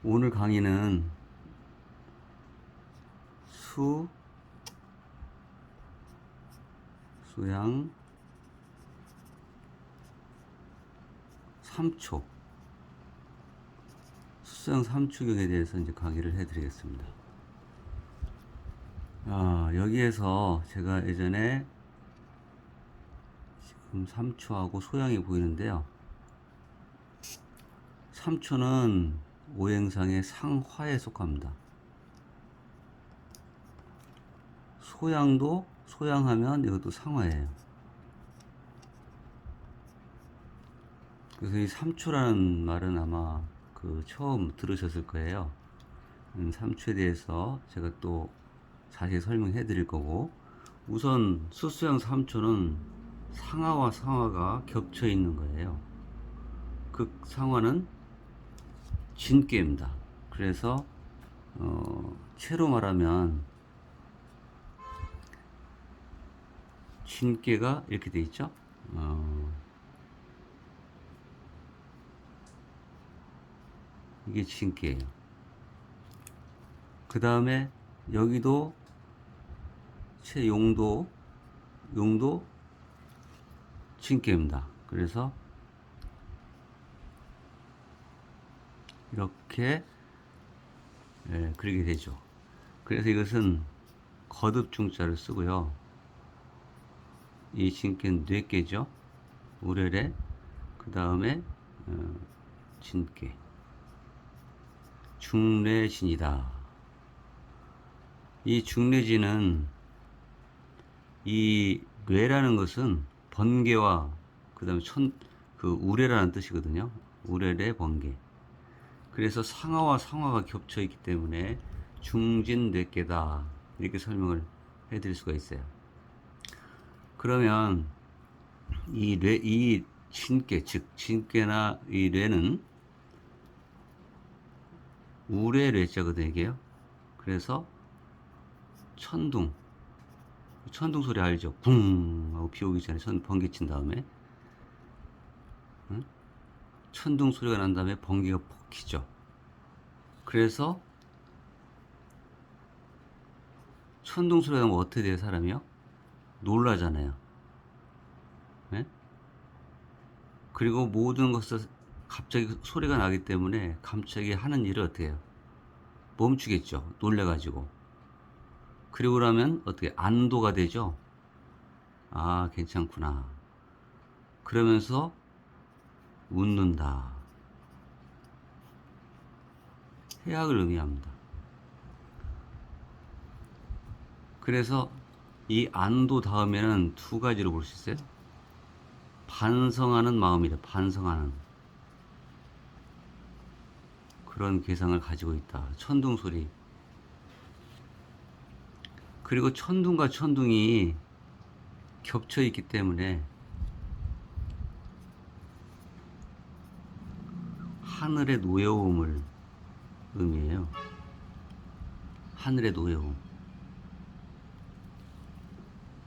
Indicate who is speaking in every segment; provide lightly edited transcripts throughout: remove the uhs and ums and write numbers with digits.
Speaker 1: 오늘 강의는 수양 3초 수양 3초경에 대해서 이제 강의를 해드리겠습니다. 여기에서 제가 예전에 지금 3초하고 소양이 보이는데요. 3초는 오행상의 상화에 속합니다. 소양도 소양하면 이것도 상화예요. 그래서 이 3초라는 말은 아마 처음 들으셨을 거예요. 3초에 대해서 제가 또 자세히 설명해 드릴 거고, 우선 수소양 3초는 상하와 상하가 겹쳐 있는 거예요. 그 상하는 진께입니다. 그래서 채로 말하면 진께가 이렇게 돼 있죠. 이게 진께예요. 그 다음에 여기도 채용도 진께입니다. 그래서 이렇게 그리게 되죠. 그래서 이것은 거듭 중자를 쓰고요. 이 진께는 뇌께죠. 우레레. 그 다음에 진께. 중뇌진이다. 이 중뇌진은 이 뇌라는 것은 번개와 그 다음에 우레라는 뜻이거든요. 우레레 번개. 그래서 상하와 상하가 겹쳐 있기 때문에 중진뇌께다. 이렇게 설명을 해드릴 수가 있어요. 그러면 이 진께, 즉 진께나 이 뇌는 우레뇌자거든요, 이게요. 그래서 천둥 소리 알죠? 붕 하고 비 오기 전에 번개 친 다음에, 응? 천둥 소리가 난 다음에 번개가 폭 키죠. 그래서 천둥 소리가 나면 어떻게 돼요, 사람이요? 놀라잖아요. 네? 그리고 모든 것을 갑자기 소리가 나기 때문에 갑자기 하는 일을 어떻게 해요? 멈추겠죠. 놀래가지고. 그리고 나면 어떻게 안도가 되죠. 아, 괜찮구나. 그러면서 웃는다. 해악을 의미합니다. 그래서 이 안도 다음에는 두 가지로 볼 수 있어요. 반성하는 마음이래. 반성하는 그런 괴상을 가지고 있다. 천둥 소리. 그리고 천둥과 천둥이 겹쳐 있기 때문에 하늘의 노여움을 의미해요. 하늘의 노여움.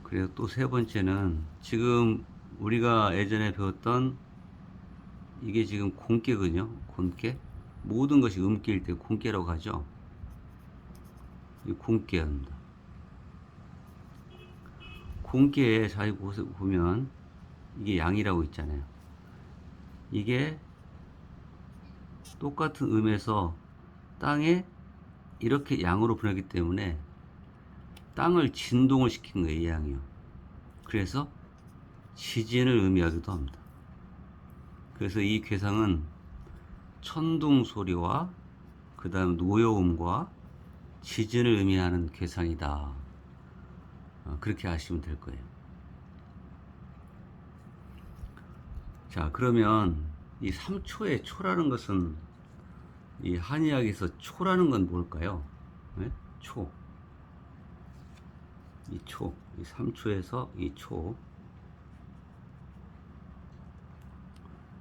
Speaker 1: 그리고 또 세 번째는 지금 우리가 예전에 배웠던 이게 지금 곤깨거든요. 곤깨. 모든 것이 음깨일 때 곤깨라고 하죠. 이 곤깨입니다. 곤깨에 잘 보면 이게 양이라고 있잖아요. 이게 똑같은 음에서 땅에 이렇게 양으로 보내기 때문에 땅을 진동을 시킨 거예요, 이 양이요. 그래서 지진을 의미하기도 합니다. 그래서 이 괴상은 천둥 소리와 그 다음 노여움과 지진을 의미하는 괴상이다. 그렇게 아시면 될 거예요. 자, 그러면 이 3초의 초라는 것은 이 한의학에서 초라는 건 뭘까요? 네? 초. 이 3초에서 이 초.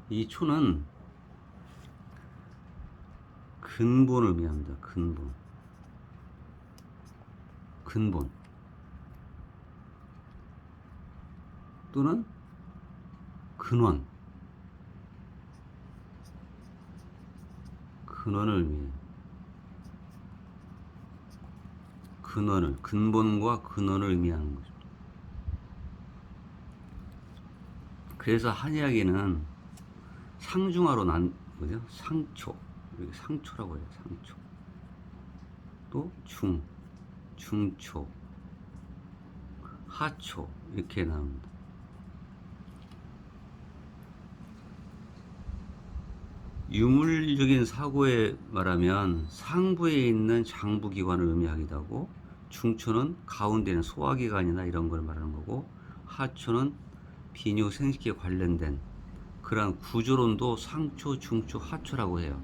Speaker 1: 이 초는 근본을 의미합니다. 근본. 또는 근원을 의미해요. 근본과 근원을 의미하는 거죠. 그래서 한의학에는 상중하로 그죠? 상초. 여기 상초라고 해요. 상초. 또 중초, 하초 이렇게 나옵니다. 유물적인 사고에 말하면 상부에 있는 장부기관을 의미하기도 하고, 중초는 가운데 있는 소화기관이나 이런 걸 말하는 거고, 하초는 비뇨 생식기에 관련된 그러한 구조론도 상초, 중초, 하초라고 해요.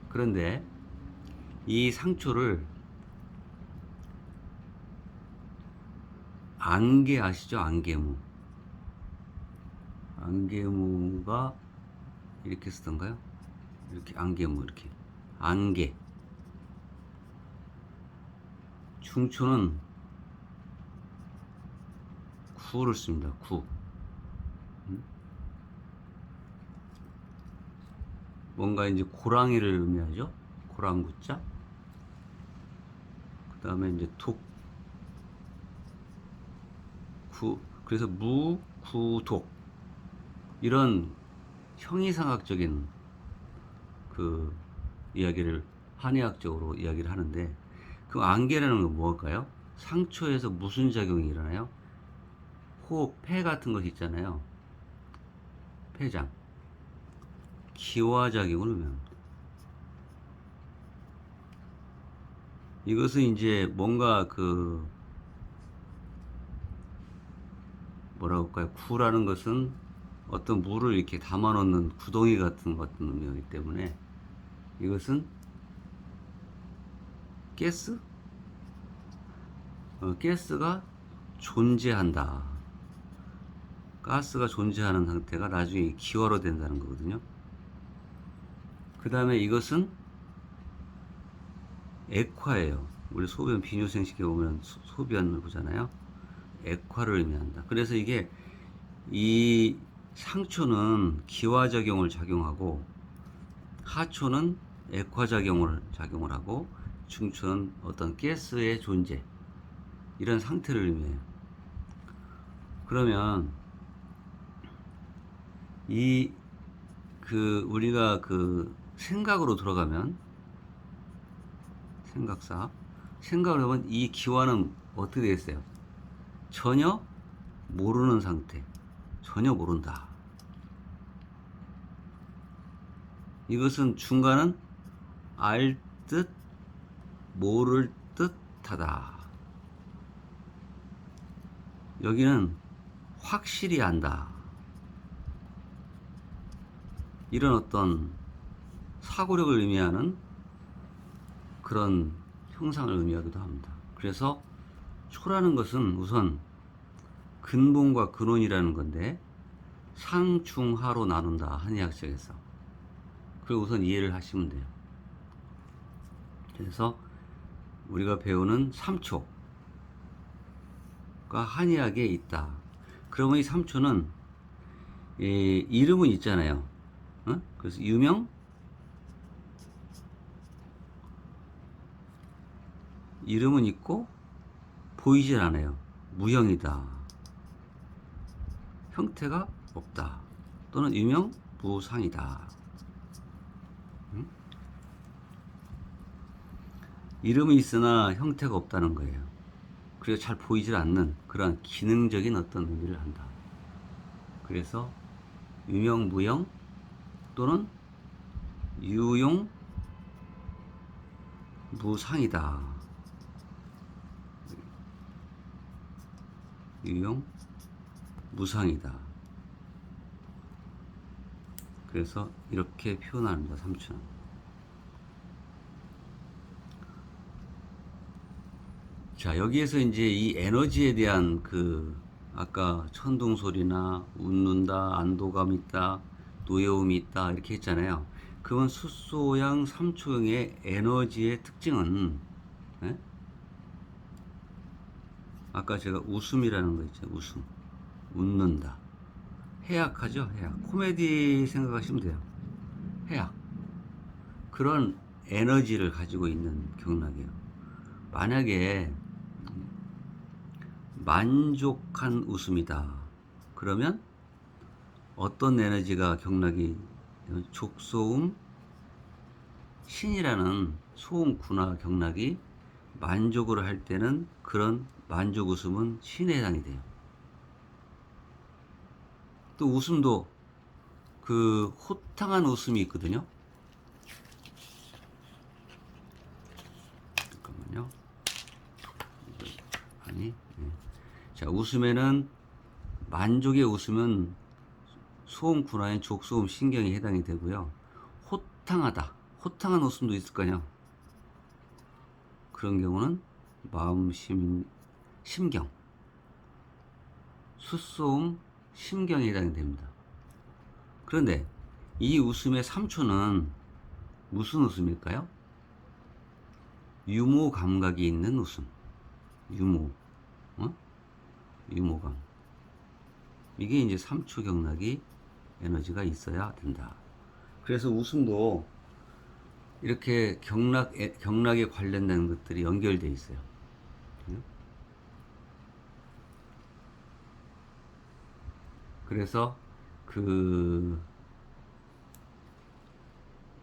Speaker 1: 그런데 이 상초를 안개 아시죠? 안개무. 안개무가 이렇게 쓰던가요? 이렇게 안개무 이렇게. 안개. 중초는 구를 씁니다. 구. 뭔가 이제 고랑이를 의미하죠. 고랑구자. 그 다음에 이제 독, 구, 그래서 무, 구, 독. 이런 형이상학적인 그 이야기를 한의학적으로 이야기를 하는데, 그 안개라는 건 뭘까요? 상초에서 무슨 작용이 일어나요? 호흡, 폐 같은 것 있잖아요. 폐장. 기화작용을 의미합니다. 이것은 이제 뭔가 그 뭐라고 할까요? 구라는 것은 어떤 물을 이렇게 담아 놓는 구덩이 같은 어떤 의미이기 때문에 이것은 가스? 가스가 존재한다. 가스가 존재하는 상태가 나중에 기화로 된다는 거거든요. 그 다음에 이것은 액화예요. 우리 소변 비뇨생식에 보면 소변을 보잖아요. 액화를 의미한다. 그래서 이게 이 상초는 기화작용을 작용하고 하초는 액화작용을 하고 중초는 어떤 가스의 존재 이런 상태를 의미해요. 그러면 이 그 우리가 그 생각으로 들어가면 생각을 하면 이 기화는 어떻게 되겠어요? 전혀 모르는 상태. 전혀 모른다. 이것은 중간은 알 듯 모를 듯 하다. 여기는 확실히 안다. 이런 어떤 사고력을 의미하는 그런 형상을 의미하기도 합니다. 그래서 초라는 것은 우선 근본과 근원이라는 건데 상중하로 나눈다. 한의학적에서. 그리고 우선 이해를 하시면 돼요. 그래서 우리가 배우는 삼초가 한의학에 있다. 그러면 이 삼초는 이름은 있잖아요. 그래서 이름은 있고 보이질 않아요. 무형이다. 형태가 없다. 또는 유명 무상이다. 이름은 있으나 형태가 없다는 거예요. 그래서 잘 보이질 않는 그런 기능적인 어떤 의미를 한다. 그래서 유명 무형 또는 유용 무상이다. 유용 무상이다. 그래서 이렇게 표현합니다. 삼촌은. 자, 여기에서 이제 이 에너지에 대한 그 아까 천둥소리나 웃는다, 안도감 있다, 노여움이 있다 이렇게 했잖아요. 그건 숫소양 삼초형의 에너지의 특징은 예? 아까 제가 웃음이라는 거 있죠. 웃음. 웃는다. 해악하죠. 해악. 코미디 생각하시면 돼요. 해악. 그런 에너지를 가지고 있는 경락이에요. 만약에 만족한 웃음이다. 그러면 어떤 에너지가 경락이 족소음 신이라는 소음 군화 경락이 만족을 할 때는 그런 만족 웃음은 신에 해당이 돼요. 또 웃음도 그 호탕한 웃음이 있거든요. 잠깐만요. 아니, 네. 자, 웃음에는 만족의 웃음은 소음 군화인 족소음 신경이 해당이 되고요. 호탕하다. 호탕한 웃음도 있을 거냐? 그런 경우는 마음 심경 숫소음, 심경에 해당이 됩니다. 그런데 이 웃음의 3초는 무슨 웃음일까요? 유무 감각이 있는 웃음. 유무, 어? 유무감. 이게 이제 3초 경락이 에너지가 있어야 된다. 그래서 웃음도 이렇게 경락에 관련된 것들이 연결되어 있어요. 그래서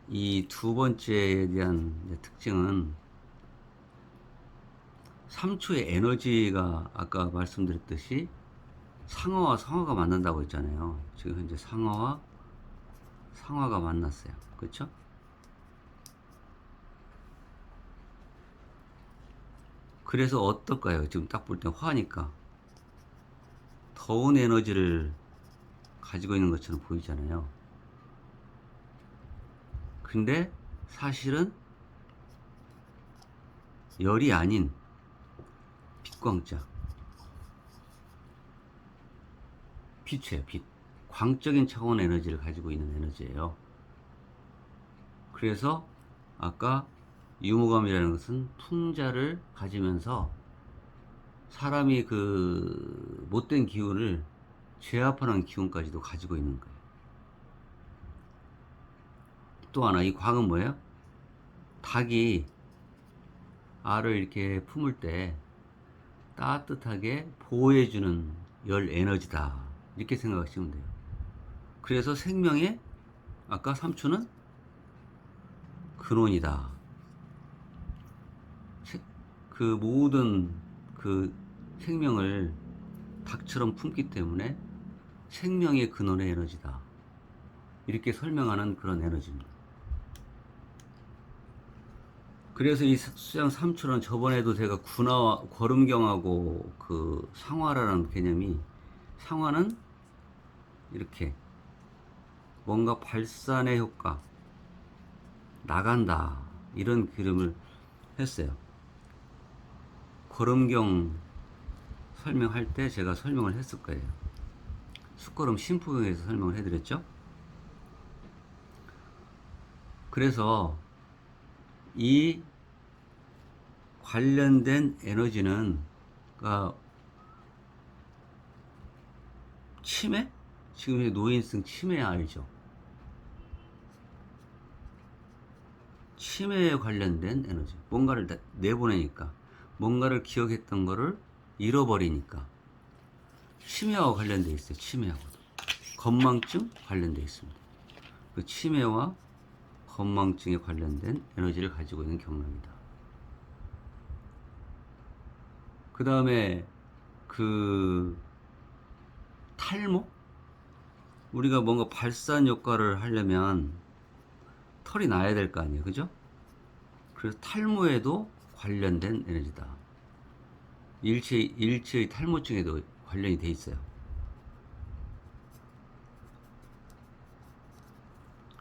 Speaker 1: 이 두 번째에 대한 특징은 3초의 에너지가 아까 말씀드렸듯이 상어와 상어가 만난다고 했잖아요. 지금 현재 상어와 상어가 만났어요. 그렇죠? 그래서 어떨까요? 지금 딱 볼 때 화니까 더운 에너지를 가지고 있는 것처럼 보이잖아요. 근데 사실은 열이 아닌 빛광자, 빛이에요. 빛. 광적인 차원 에너지를 가지고 있는 에너지예요. 그래서 아까 유무감이라는 것은 풍자를 가지면서 사람이 그 못된 기운을 제압하는 기운까지도 가지고 있는 거예요. 또 하나, 이 광은 뭐예요? 닭이 알을 이렇게 품을 때 따뜻하게 보호해주는 열 에너지다. 이렇게 생각하시면 돼요. 그래서 생명의 아까 3초는 근원이다. 그 모든 그 생명을 닭처럼 품기 때문에 생명의 근원의 에너지다. 이렇게 설명하는 그런 에너지입니다. 그래서 이 수장 3초는 저번에도 제가 군화와 거름경하고 그 상화라는 개념이, 상화는 이렇게 뭔가 발산의 효과, 나간다, 이런 그림을 했어요. 거름경 설명할 때 제가 설명을 했을 거예요. 숫걸음 심포경에서 설명을 해드렸죠. 그래서 이 관련된 에너지는 치매? 지금 노인성 치매 알죠? 치매에 관련된 에너지. 뭔가를 내보내니까, 뭔가를 기억했던 거를 잃어버리니까 치매와 관련되어 있어요. 치매하고도 건망증 관련되어 있습니다. 그 치매와 건망증에 관련된 에너지를 가지고 있는 경락이다. 그 다음에 그 탈모? 우리가 뭔가 발산 효과를 하려면 털이 나야 될 거 아니에요. 그죠? 그래서 탈모에도 관련된 에너지다. 일체의 탈모증에도 관련이 돼 있어요.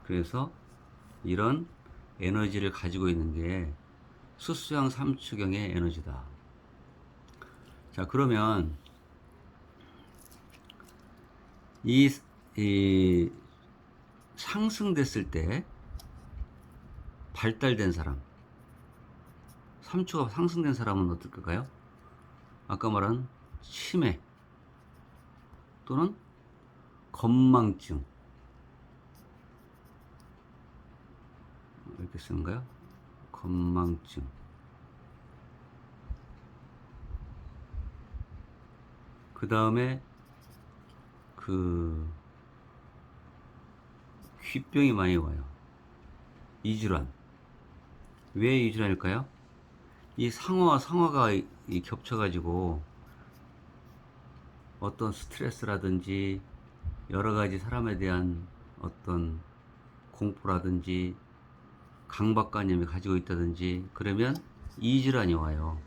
Speaker 1: 그래서 이런 에너지를 가지고 있는 게 수수양 삼추경의 에너지다. 자, 그러면 이 상승됐을 때 발달된 사람, 3초가 상승된 사람은 어떨까요? 아까 말한 치매 또는 건망증, 이렇게 쓰는가요? 건망증. 그 다음에 귓병이 많이 와요. 이질환. 왜 이질환일까요? 이 상어와 상어가 겹쳐가지고 어떤 스트레스라든지 여러 가지 사람에 대한 어떤 공포라든지 강박관념이 가지고 있다든지 그러면 이질환이 와요.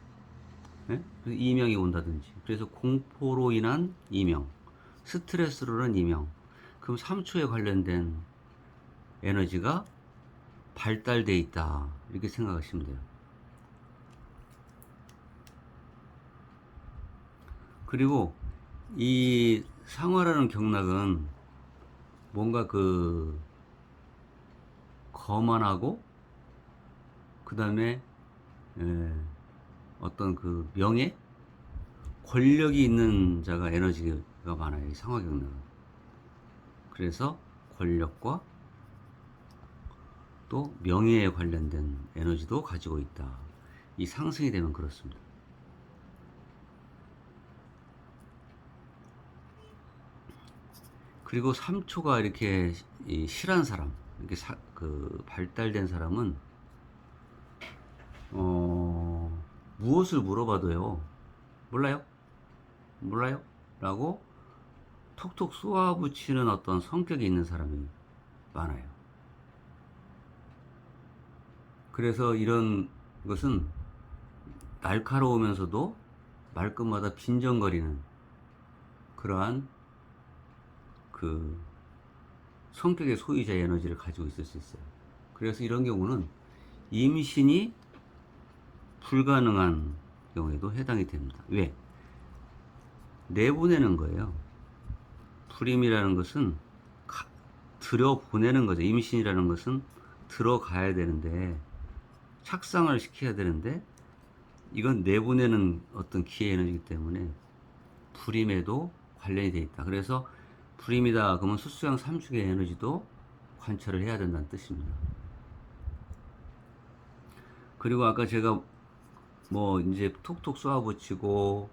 Speaker 1: 네? 이명이 온다든지. 그래서 공포로 인한 이명, 스트레스로 인한 이명. 그럼 3초에 관련된 에너지가 발달돼 있다. 이렇게 생각하시면 돼요. 그리고 이 상화라는 경락은 뭔가 그 거만하고 그 다음에 어떤 그 명예, 권력이 있는 자가 에너지가 많아요. 이 상화 경락은. 그래서 권력과 또 명예에 관련된 에너지도 가지고 있다. 이 상승이 되면 그렇습니다. 그리고 3초가 이렇게 실한 사람, 이렇게 그 발달된 사람은 무엇을 물어봐도요, 몰라요? 몰라요? 라고 톡톡 쏘아붙이는 어떤 성격이 있는 사람이 많아요. 그래서 이런 것은 날카로우면서도 말끝마다 빈정거리는 그러한 그 성격의 소유자의 에너지를 가지고 있을 수 있어요. 그래서 이런 경우는 임신이 불가능한 경우에도 해당이 됩니다. 왜? 내보내는 거예요. 불임이라는 것은 들여보내는 거죠. 임신이라는 것은 들어가야 되는데, 착상을 시켜야 되는데, 이건 내보내는 어떤 기회 에너지이기 때문에 불임에도 관련이 되어 있다. 그래서 불임이다 그러면 수수양 삼축의 에너지도 관찰을 해야 된다는 뜻입니다. 그리고 아까 제가 뭐 이제 톡톡 쏘아붙이고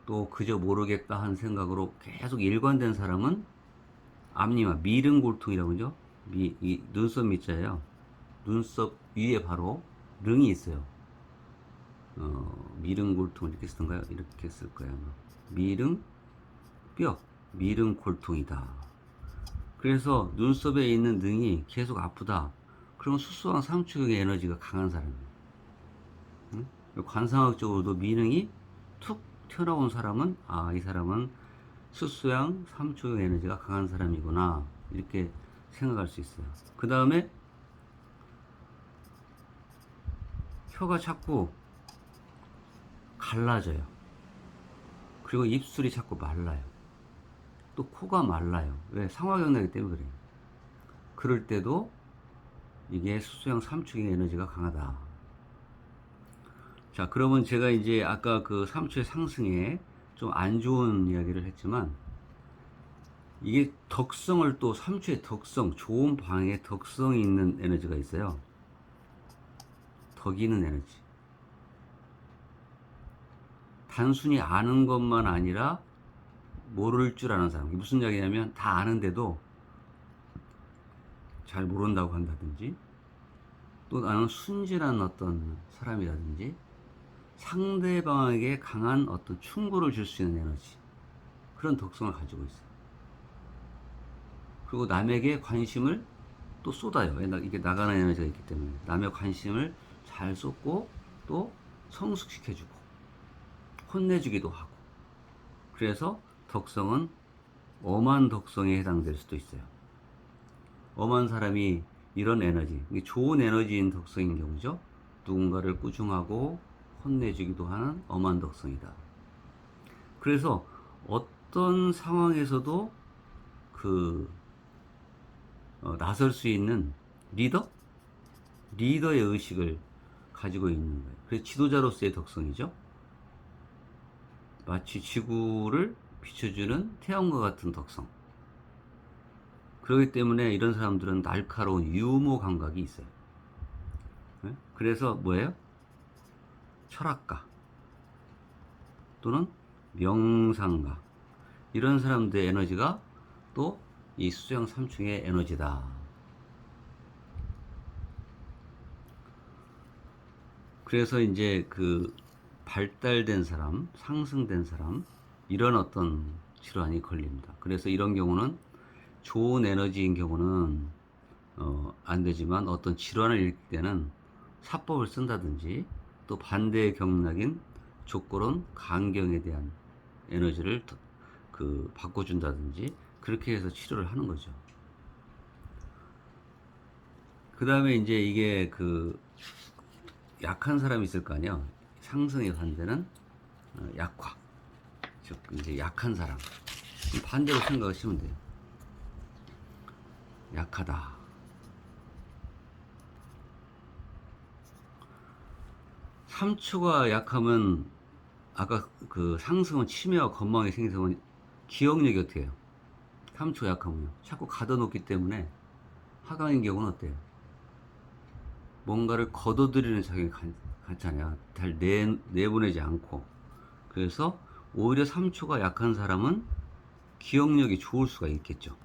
Speaker 1: 또 그저 모르겠다 하는 생각으로 계속 일관된 사람은 앞니와 미릉골통이라고 그러죠. 이 눈썹 밑자예요. 눈썹 위에 바로 릉이 있어요. 미릉골통 이렇게 쓰던가요? 이렇게 쓸 거예요. 미릉 뼈, 미릉골통이다. 그래서 눈썹에 있는 능이 계속 아프다. 그러면 수소왕 삼축의 에너지가 강한 사람이에요. 응? 관상학적으로도 미능이 툭 튀어나온 사람은 이 사람은 수소양 삼축의 에너지가 강한 사람이구나 이렇게 생각할 수 있어요. 그 다음에 혀가 자꾸 갈라져요. 그리고 입술이 자꾸 말라요. 또 코가 말라요. 왜? 상화경락이기 때문에 그래요. 그럴 때도 이게 수소양 삼축의 에너지가 강하다. 자, 그러면 제가 이제 아까 그 삼초의 상승에 좀 안 좋은 이야기를 했지만, 이게 덕성을 또 삼초의 덕성, 좋은 방에 덕성이 있는 에너지가 있어요. 덕이 있는 에너지. 단순히 아는 것만 아니라 모를 줄 아는 사람. 무슨 이야기냐면 다 아는데도 잘 모른다고 한다든지, 또 나는 순진한 어떤 사람이라든지, 상대방에게 강한 어떤 충고를 줄 수 있는 에너지, 그런 덕성을 가지고 있어요. 그리고 남에게 관심을 또 쏟아요. 이게 나가는 에너지가 있기 때문에 남의 관심을 잘 쏟고 또 성숙시켜주고 혼내주기도 하고, 그래서 덕성은 엄한 덕성에 해당될 수도 있어요. 엄한 사람이 이런 에너지, 이게 좋은 에너지인 덕성인 경우죠. 누군가를 꾸중하고 혼내주기도 하는 엄한 덕성이다. 그래서 어떤 상황에서도 나설 수 있는 리더의 의식을 가지고 있는 거예요. 그래서 지도자로서의 덕성이죠. 마치 지구를 비춰주는 태양과 같은 덕성. 그렇기 때문에 이런 사람들은 날카로운 유머 감각이 있어요. 그래서 뭐예요? 철학가 또는 명상가, 이런 사람들의 에너지가 또 이 수양 삼충의 에너지다. 그래서 이제 그 발달된 사람, 상승된 사람, 이런 어떤 질환이 걸립니다. 그래서 이런 경우는 좋은 에너지인 경우는 안 되지만, 어떤 질환을 일으킬 때는 사법을 쓴다든지, 또 반대의 경락인 족고론 간경에 대한 에너지를 바꿔준다든지, 그렇게 해서 치료를 하는 거죠. 그 다음에 이제 이게 약한 사람이 있을 거 아니에요. 상승에 반대는 약화, 즉 이제 약한 사람. 반대로 생각하시면 돼요. 약하다. 삼초가 약하면 아까 그 상승은 치매와 건망이 생기면 기억력이 어떻게 해요? 3초 약하면요. 자꾸 가둬놓기 때문에 하강인 경우는 어때요? 뭔가를 거둬들이는 작용이 같잖아요. 잘 내보내지 않고. 그래서 오히려 3초가 약한 사람은 기억력이 좋을 수가 있겠죠.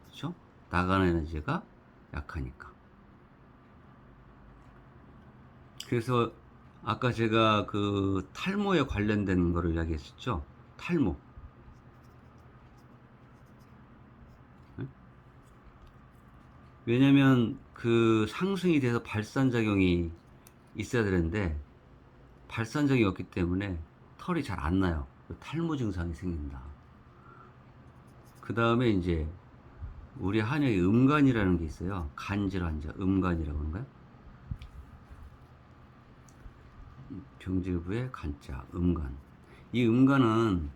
Speaker 1: 그렇죠? 나가는 에너지가 약하니까. 그래서 아까 제가 그 탈모에 관련된 거를 이야기했었죠. 탈모. 왜냐면 그 상승이 돼서 발산작용이 있어야 되는데 발산작용이 없기 때문에 털이 잘 안 나요. 탈모 증상이 생긴다. 그 다음에 이제 우리 한약에 음간이라는 게 있어요. 간질 환자, 음간이라고 하는가요? 병질부의 간자, 음간. 이 음간은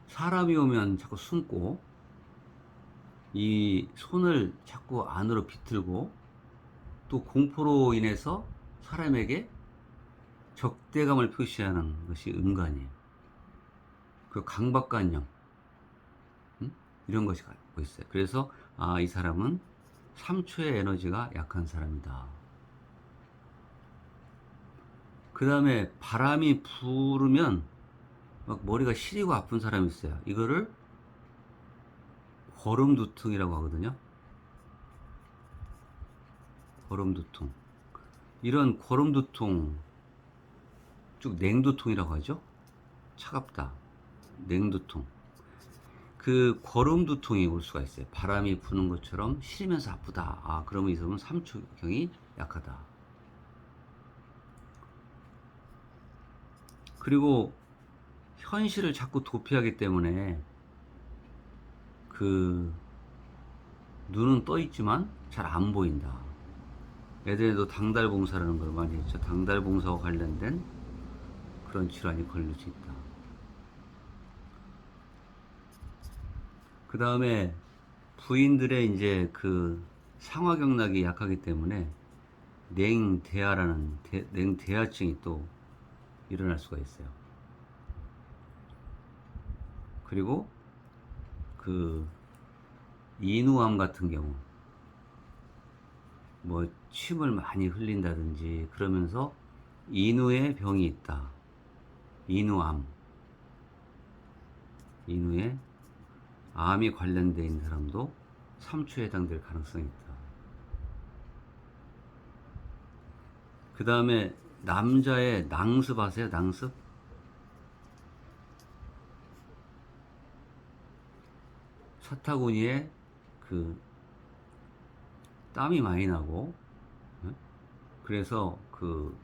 Speaker 1: 사람이 오면 자꾸 숨고 이 손을 자꾸 안으로 비틀고 또 공포로 인해서 사람에게 적대감을 표시하는 것이 음간이에요. 그 강박관념, 이런 것이 갖고 있어요. 그래서 아, 이 사람은 3초의 에너지가 약한 사람이다. 그 다음에 바람이 부르면 막 머리가 시리고 아픈 사람이 있어요. 이거를 거름두통이라고 하거든요. 거름두통. 이런 거름두통, 쭉 냉두통이라고 하죠. 차갑다. 냉두통. 그 거름두통이 올 수가 있어요. 바람이 부는 것처럼 시리면서 아프다. 아, 그러면 이 사람은 3초경이 약하다. 그리고 현실을 자꾸 도피하기 때문에 그 눈은 떠 있지만 잘 안 보인다. 예전에도 당달봉사라는 걸 많이 했죠. 당달봉사와 관련된 그런 질환이 걸릴 수 있다. 그 다음에 부인들의 이제 그 상화경락이 약하기 때문에 냉대하라는 냉대하증이 또 일어날 수가 있어요. 그리고 그 인후암 같은 경우 뭐 침을 많이 흘린다든지 그러면서 인후에 병이 있다. 인후암. 인후에 암이 관련되어 있는 사람도 3초에 해당될 가능성이 있다. 그 다음에 남자의 낭습 아세요? 낭습? 사타구니에 그 땀이 많이 나고 그래서 그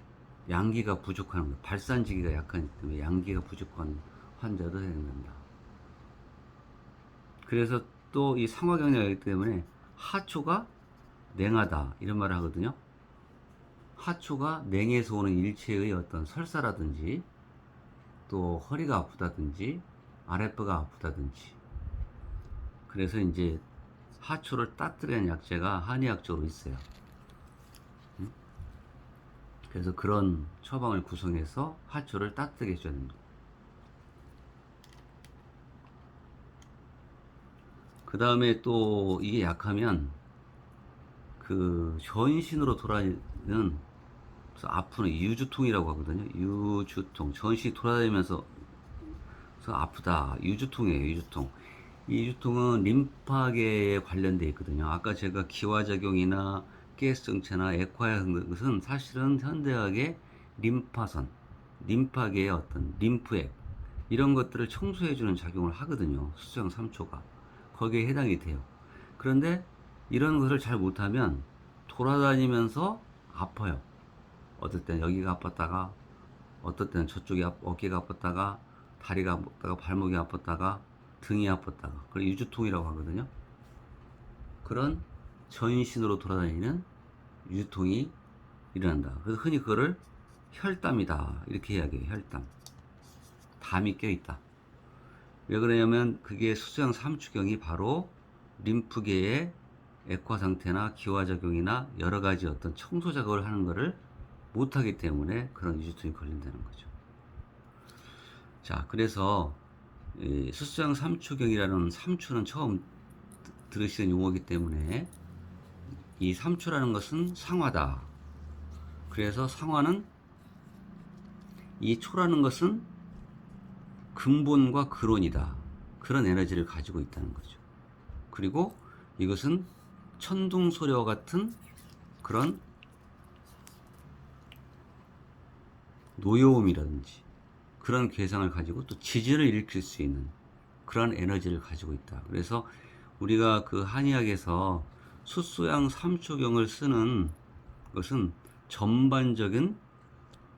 Speaker 1: 양기가 부족한 거예요. 발산지기가 약하기 때문에 양기가 부족한 환자도 생긴다. 그래서 또 이 상화경락이기 때문에 하초가 냉하다 이런 말을 하거든요. 하초가 냉에서 오는 일체의 어떤 설사라든지 또 허리가 아프다든지 아랫배가 아프다든지 그래서 이제 하초를 따뜻한 약재가 한의학적으로 있어요. 그래서 그런 처방을 구성해서 하초를 따뜻하게 해줘야 됩니다. 그 다음에 또 이게 약하면 그 전신으로 돌아다니는 아프는 유주통이라고 하거든요. 유주통. 전신이 돌아다니면서 아프다. 유주통이에요. 유주통. 이 유주통은 림파계에 관련되어 있거든요. 아까 제가 기화작용이나 가스정체나 액화야 한 것은 사실은 현대학의 림파선, 림파계의 어떤 림프액 이런 것들을 청소해주는 작용을 하거든요. 수정 3초가 거기에 해당이 돼요. 그런데 이런 것을 잘 못하면 돌아다니면서 아파요. 어떨 때는 여기가 아팠다가 어떨 때는 저쪽이 어깨가 아팠다가 다리가 아팠다가 발목이 아팠다가 등이 아팠다가 그걸 유주통이라고 하거든요. 그런 전신으로 돌아다니는 유주통이 일어난다. 그래서 흔히 그거를 혈담이다 이렇게 이야기해요. 혈담. 담이 껴 있다. 왜 그러냐면 그게 수소양 3추경이 바로 림프계의 액화 상태나 기화작용이나 여러 가지 어떤 청소 작업을 하는 것을 못하기 때문에 그런 유지통이 걸린다는 거죠. 자, 그래서 이 수소양 3추경이라는 3추는 처음 들으시는 용어이기 때문에 이 3추라는 것은 상화다. 그래서 상화는 이 초라는 것은 근본과 근원이다. 그런 에너지를 가지고 있다는 거죠. 그리고 이것은 천둥소리와 같은 그런 노여움이라든지 그런 괴상을 가지고 또 지진을 일으킬 수 있는 그런 에너지를 가지고 있다. 그래서 우리가 그 한의학에서 수소양 삼초경을 쓰는 것은 전반적인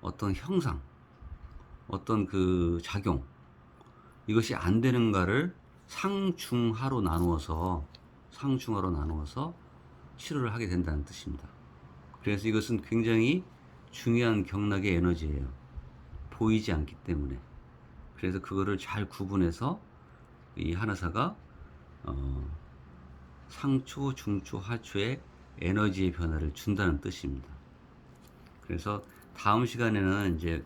Speaker 1: 어떤 형상, 어떤 그 작용, 이것이 안 되는가를 상중하로 나누어서 치료를 하게 된다는 뜻입니다. 그래서 이것은 굉장히 중요한 경락의 에너지예요. 보이지 않기 때문에. 그래서 그거를 잘 구분해서 이 한의사가 상초, 중초, 하초의 에너지의 변화를 준다는 뜻입니다. 그래서 다음 시간에는 이제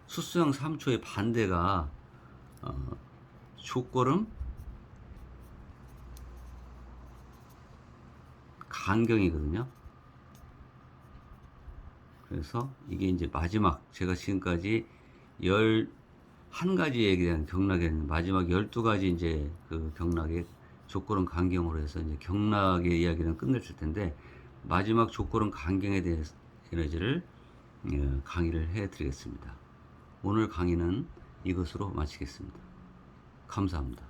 Speaker 1: 수소형 3초의 반대가 족골음, 간경이거든요. 그래서 이게 이제 마지막, 제가 지금까지 11가지에 대한 경락에 마지막 12가지 이제 그 경락의 족골음 간경으로 해서 이제 경락의 이야기는 끝냈을 텐데, 마지막 족골음 간경에 대해서 에너지를 강의를 해 드리겠습니다. 오늘 강의는 이것으로 마치겠습니다. 감사합니다.